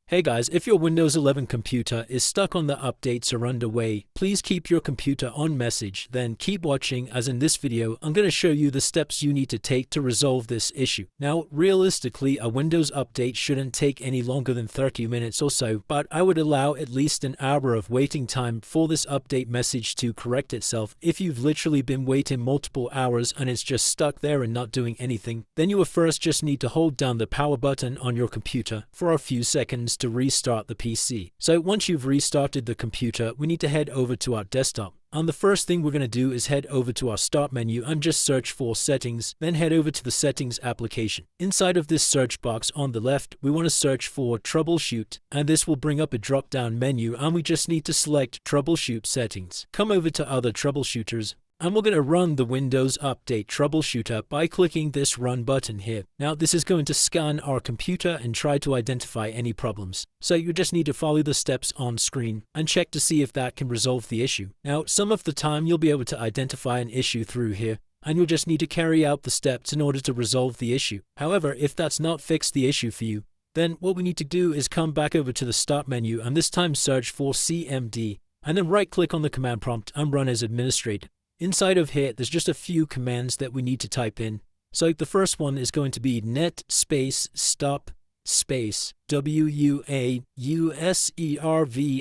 Hey guys, if your Windows 11 computer is stuck on the updates are underway, please keep your computer on message, then keep watching as in this video I'm going to show you the steps you need to take to resolve this issue. Now realistically a Windows update shouldn't take any longer than 30 minutes or so, but I would allow at least an hour of waiting time for this update message to correct itself. If you've literally been waiting multiple hours and it's just stuck there and not doing anything, then you will first just need to hold down the power button on your computer for a few seconds to restart the PC. So once you've restarted the computer, we need to head over to our desktop. And the first thing we're going to do is head over to our start menu and just search for settings, then head over to the settings application. Inside of this search box on the left, we want to search for troubleshoot, and this will bring up a drop down menu and we just need to select troubleshoot settings. Come over to other troubleshooters. And we're going to run the Windows Update Troubleshooter by clicking this Run button here. Now this is going to scan our computer and try to identify any problems. So you just need to follow the steps on screen and check to see if that can resolve the issue. Now some of the time you'll be able to identify an issue through here, and you'll just need to carry out the steps in order to resolve the issue. However, if that's not fixed the issue for you, then what we need to do is come back over to the Start menu and this time search for CMD, and then right click on the command prompt and run as administrator. Inside of here, there's just a few commands that we need to type in. So the first one is going to be net space stop space WUAUSERV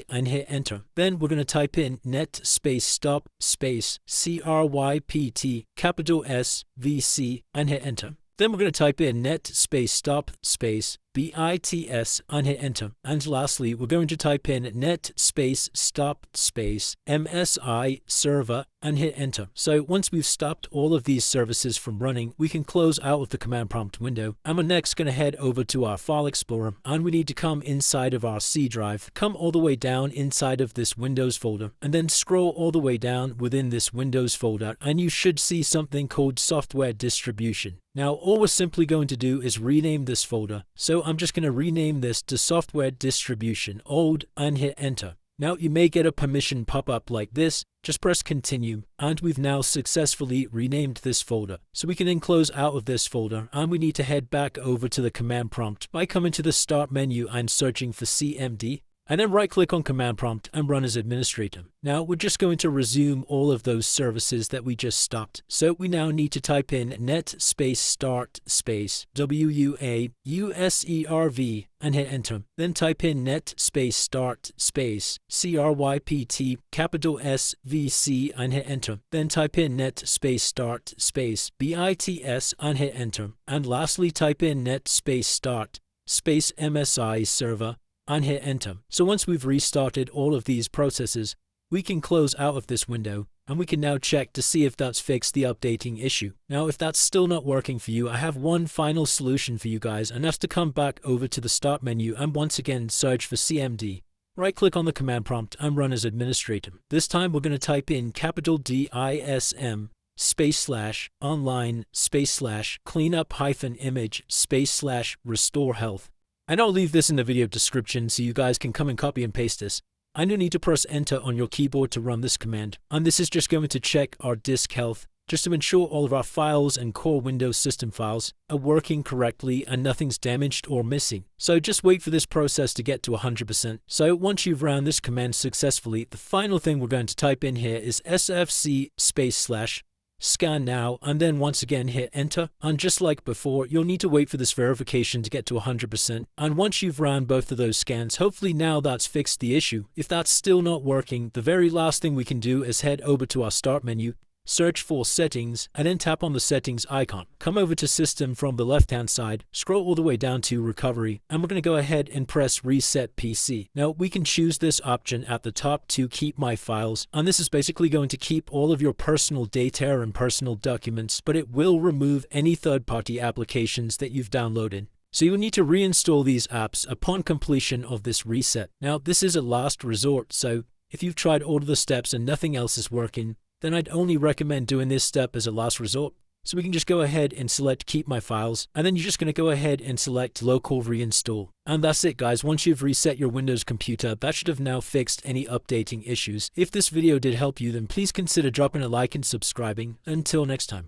and hit enter. Then we're going to type in net space stop space CRYPT capital SVC and hit enter. Then we're going to type in net space stop space BITS and hit enter. And lastly, we're going to type in net space stop space MSI server and hit enter. So once we've stopped all of these services from running, we can close out of the command prompt window. And we're next going to head over to our file explorer and we need to come inside of our C drive, come all the way down inside of this Windows folder and then scroll all the way down within this Windows folder and you should see something called software distribution. Now all we're simply going to do is rename this folder. So I'm just going to rename this to software distribution old and hit enter. Now you may get a permission pop-up like this, just press continue and we've now successfully renamed this folder. So we can then close out of this folder and we need to head back over to the command prompt by coming to the start menu and searching for CMD. And then right click on command prompt and run as administrator. Now we're just going to resume all of those services that we just stopped. So we now need to type in net space start space WUAUSERV and hit enter. Then type in net space start space CRYPT capital SVC and hit enter. Then type in net space start space BITS and hit enter. And lastly type in net space start space MSI server and hit enter. So once we've restarted all of these processes, we can close out of this window and we can now check to see if that's fixed the updating issue. Now if that's still not working for you, I have one final solution for you guys, and that's to come back over to the start menu and once again search for CMD. Right click on the command prompt and run as administrator. This time we're going to type in capital DISM / online / cleanup -image / restore health. And I'll leave this in the video description so you guys can come and copy and paste this. And you'll need to press enter on your keyboard to run this command. And this is just going to check our disk health, just to ensure all of our files and core Windows system files are working correctly and nothing's damaged or missing. So just wait for this process to get to 100%. So once you've run this command successfully, the final thing we're going to type in here is sfc / scan now, and then once again hit enter. And just like before, you'll need to wait for this verification to get to 100%. And once you've ran both of those scans, hopefully now that's fixed the issue. If that's still not working, the very last thing we can do is head over to our start menu, search for settings, and then tap on the settings icon. Come over to system from the left hand side, scroll all the way down to recovery, and we're going to go ahead and press reset PC. Now we can choose this option at the top to keep my files, and this is basically going to keep all of your personal data and personal documents, but it will remove any third-party applications that you've downloaded. So you will need to reinstall these apps upon completion of this reset. Now this is a last resort, so if you've tried all of the steps and nothing else is working, then I'd only recommend doing this step as a last resort. So we can just go ahead and select keep my files, and then you're just going to go ahead and select local reinstall. And that's it guys, once you've reset your Windows computer, that should have now fixed any updating issues. If this video did help you, then please consider dropping a like and subscribing. Until next time.